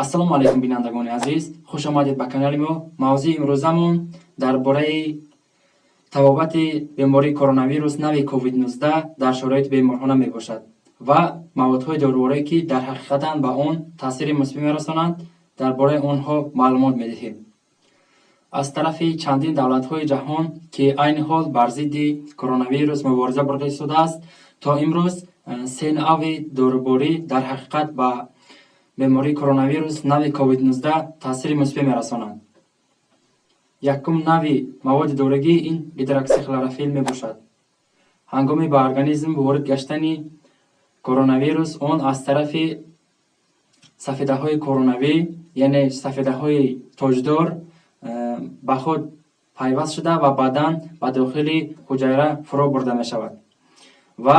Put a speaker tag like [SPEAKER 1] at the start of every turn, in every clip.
[SPEAKER 1] ассалому алайкум бинандагони азиз, хуш омадед ба канали мо. мавзӯи имрӯзамон дар бораи табобати бемории коронавирус нави COVID-19 дар шароити беморхона мебошад ва маводҳои доруворие ки дар ҳақиқатан ба он таъсири мусбӣ мерасонанд, дар бораи онҳо маълумот медиҳем. аз тарафи чандин давлатҳои ҷаҳон ки айни ҳол бар зидди коронавирус мубориза бурда истодааст, то имрӯз се нави доруборӣ дар ҳақиқат ба бемории коронавирус нави COVID-19 таъсири мусбӣ мерасонанд. якум нави маводи дорагӣ ин гидроксихлорофил мебошад. ҳангоми ба организм ворид гаштани коронавирус, он аз тарафи сафедаҳои коронавӣ, яъне сафедаҳои тоҷдор ба худ пайваст шуда ва баъдан ба дохили ҳуҷайра фуро бурда мешавад. ва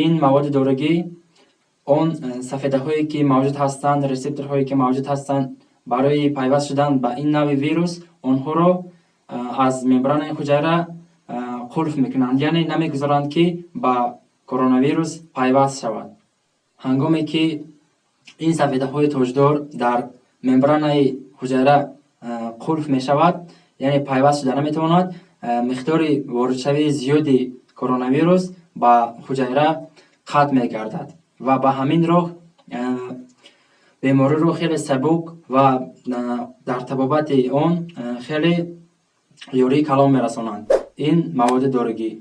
[SPEAKER 1] ин маводи дорагӣ он сафедаҳое ки мавҷуд ҳастанд, ресепторҳое ки мавҷуд ҳастанд барои пайваст шудан ба ин нави вирус, онҳоро аз мембранаи ҳуҷайра қулф мекунанд, яъне намегузоранд ки ба коронавирус пайваст шавад. ҳангоме ки ин сафедаҳои тоҷдор дар мембранаи ҳуҷайра қулф мешавад, яъне пайваст шуда наметавонад, миқдори воридшавии зиёди коронавирус ба ҳуҷайра қатъ мегардад ва ба ҳамин роҳ бемориро хеле сабук ва дар табобати он хеле ёрии калон мерасонанд. ин маводи дорагӣ.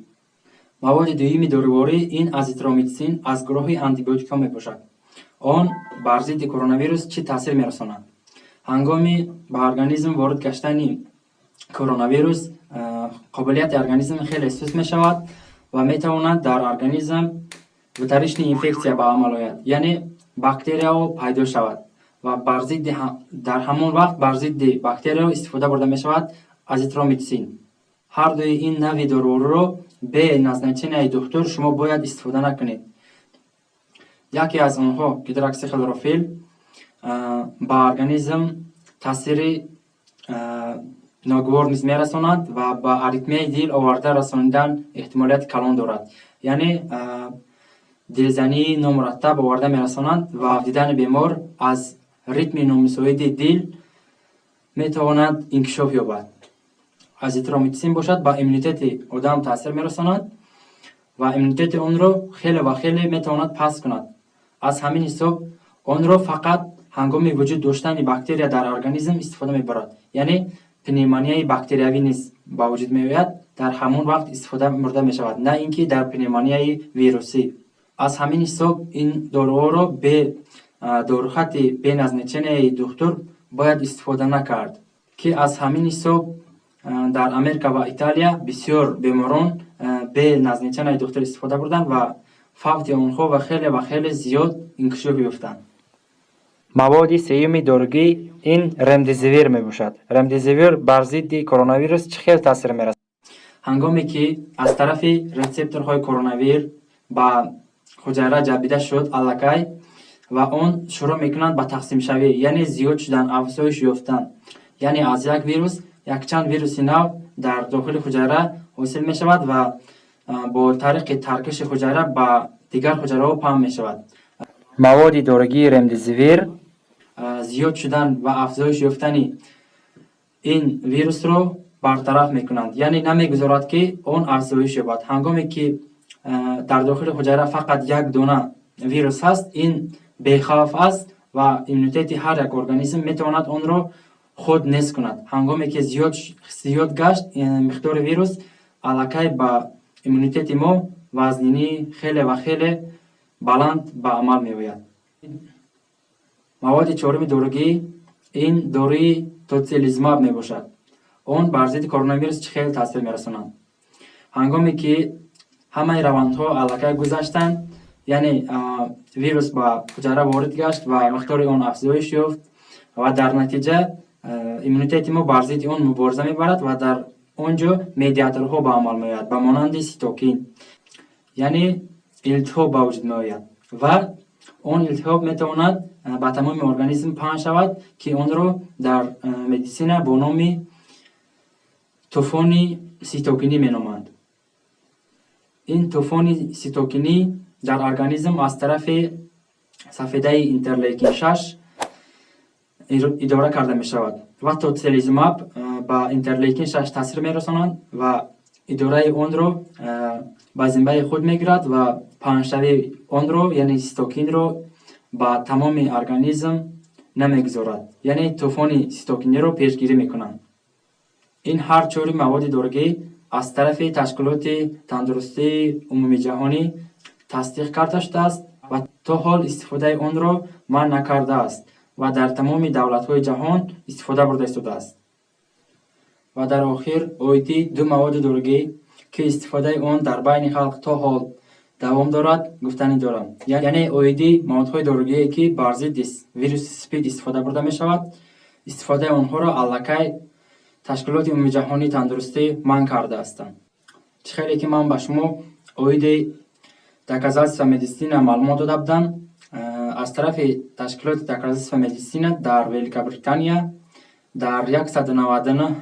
[SPEAKER 1] маводи дуюми доруворӣ ин азитромитсин аз гурӯҳи антибиотикҳо мебошад. он бар зидди коронавирус чӣ таъсир мерасонад? ҳангоми ба организм ворид гаштани коронавирус, қобилияти организм хеле суст мешавад ва метавонад дар организм гутаришни инфексия ба амал ояд, яъне бактерияҳо пайдо шавад ва дар ҳамон вақт бар зидди бактерияҳо истифода бурда мешавад азитромитсин. ҳардуи ин нави дорувориро бе назначенияи духтур шумо бояд истифода накунед. яке аз онҳо, гидроксихлорофил, ба организм таъсири ногувор низ мерасонад ва ба аритмияи дил оварда расонидан эҳтимолияти калон дорад, яъне дилзании номураттаб оварда мерасонанд ва дидани бемор аз ритми номусоиди дил метавонад инкишоф ёбад. азитромитсин бошад ба иммунитети одам таъсир мерасонад ва иммунитети онро хеле ва хеле метавонад паст кунад. аз ҳамин ҳисоб онро фақат ҳангоми вуҷуд доштани бактерия дар организм истифода мебарад, яъне пневмонияи бактериявӣ низ ба вуҷуд меояд, дар ҳамон вақт истифода бурда мешавад, на ин ки дар пневмонияи вирусӣ. аз ҳамин ҳисоб ин доруҳоро бе дорухати бе назначенияи духтур бояд истифода накард, ки аз ҳамин ҳисоб дар Америка ва Италия бисёр беморон бе назначенияи духтур истифода бурданд ва фавти онҳо ва хеле зиёд инкишоф ёфтанд. маводи сеюми дорагӣ ин ремдесивир мебошад. ремдесивир бар зидди коронавирус чӣ хел таъсир мерасонад? ҳангоме ки аз тарафи ресепторҳои коронавир ба ҳуҷайра ҷабида шуд аллакай ва он шурӯъ мекунанд ба тақсимшавӣ, яъне зиёд шудан, афзоиш ёфтан, яъне аз як вирус якчанд вируси нав дар дохили ҳуҷайра ҳосил мешавад ва бо тариқи таркиши ҳуҷайра ба дигар ҳуҷайраҳо паҳн мешавад. маводи дорагии ремдесивир зиёд шудан ва афзоиш ёфтани ин вирусро бартараф мекунанд, яъне намегузорад ки он афзоиш ёбад. ҳангоме ки дар дохили ҳуҷайра фақат як дона вирус ҳаст, ин бехавф аст ва иммунитети ҳар як организм метавонад онро худ нест кунад. ҳангоме ки зиёд гашт миқдори вирус, аллакай ба иммунитети мо вазнинӣ хеле ва хеле баланд ба амал меояд. маводи чоруми дорагӣ ин дории тоцилизумаб мебошад. он бар зидди коронавирус чӣ хел таъсир мерасонад? ҳангоме ки ҳамаи равандҳо аллакай гузаштанд, яъне вирус ба ҳуҷайра ворид гашт ва миқдори он афзоиш ёфт ва дар натиҷа иммунитети мо бар зидди он мубориза мебарад ва дар он ҷо медиаторҳо ба амал меояд ба монанди ситокин, яъне илтиҳоб ба вуҷуд меояд ва он илтиҳоб метавонад ба тамоми организм паҳн шавад, ки онро дар медисина бо номи тӯфони ситокинӣ меноманд. ин тӯфони ситокинӣ дар организм аз тарафи сафедаи интерлейкин 6 اداره کرده می شود و توتسلیزماب با اینترلیکین 6 تاثیر می رسانند و اداره اون رو به زنبه خود می گیرد و پنجشوی اون رو یعنی سیتوکین رو با تمام ارگانیسم نمیگذارد، یعنی طوفان سیتوکینی رو پیشگیری میکنند. این هر چهار مواد دارویی از طرف تشکیلات تندرستی عمومی جهانی تصدیق کرده شده است و تا حال استفاده آن را منع نکرده است و در تمام دولت‌های جهان استفاده برده شده است. و در آخر اویدی دو مواد دارویی که استفاده آن در بین خلق تا حال دوام دارد گفتنی دارم. یعنی اویدی موادهای دارویی که بر ضد ویروس اسپید استفاده برده می شود، استفاده آنها را الکی تشکیلات عمومی جهانی تندرستی منع کرده هستند. چه خیلی که من به شما اویدی доказательства медицина маълумот дода будам аз тарафи ташкилоти доказательства медицина дар Великобритания дар 199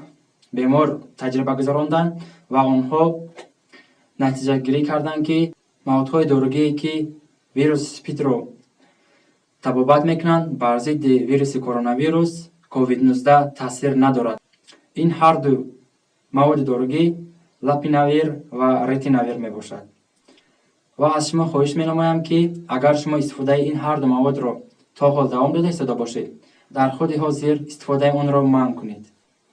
[SPEAKER 1] бемор таҷриба гузаронданд ва онҳо натиҷагирӣ карданд ки маводҳои дорогие ки вируси спидро табобат мекунанд бар зидди вируси коронавирус COVID-19 таъсир надорад. ин ҳарду маводи дорогӣ лапинавир ва ретинавир мебошад. و از شما خواهش می‌نمایم که اگر شما استفاده این هر دو مواد را تا حال دوام داده ایستاده باشید، در خود حاضر استفاده آن را منع کنید.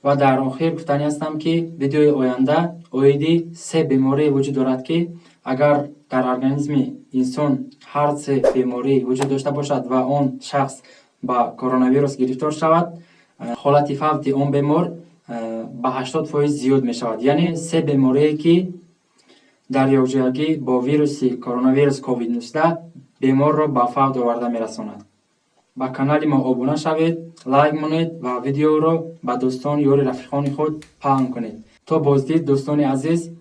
[SPEAKER 1] و در آخر گفتنی هستم که ویدیوی آینده اویدی 3 بیماری وجود دارد که اگر در ارگانیسم انسان هر 3 بیماری وجود داشته باشد و آن شخص با کرونا ویروس گرفتار شود، حالت فوت آن بیمار به 80% زیاد می شود. یعنی 3 بیماری که در یکجایی با ویروس کرونا ویروس کووید-19 بیمار را به فوت آورده می‌رساند. با کانال ما ابونه شوید، لایک مونید و ویدیو را به دوستان یا رفیقان خود پهن کنید تا بازدید دوستان عزیز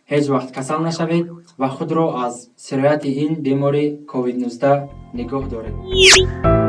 [SPEAKER 1] هیچ وقت کسل نشوید و خود را از سرایت این بیماری کووید-19 نگاه دارید.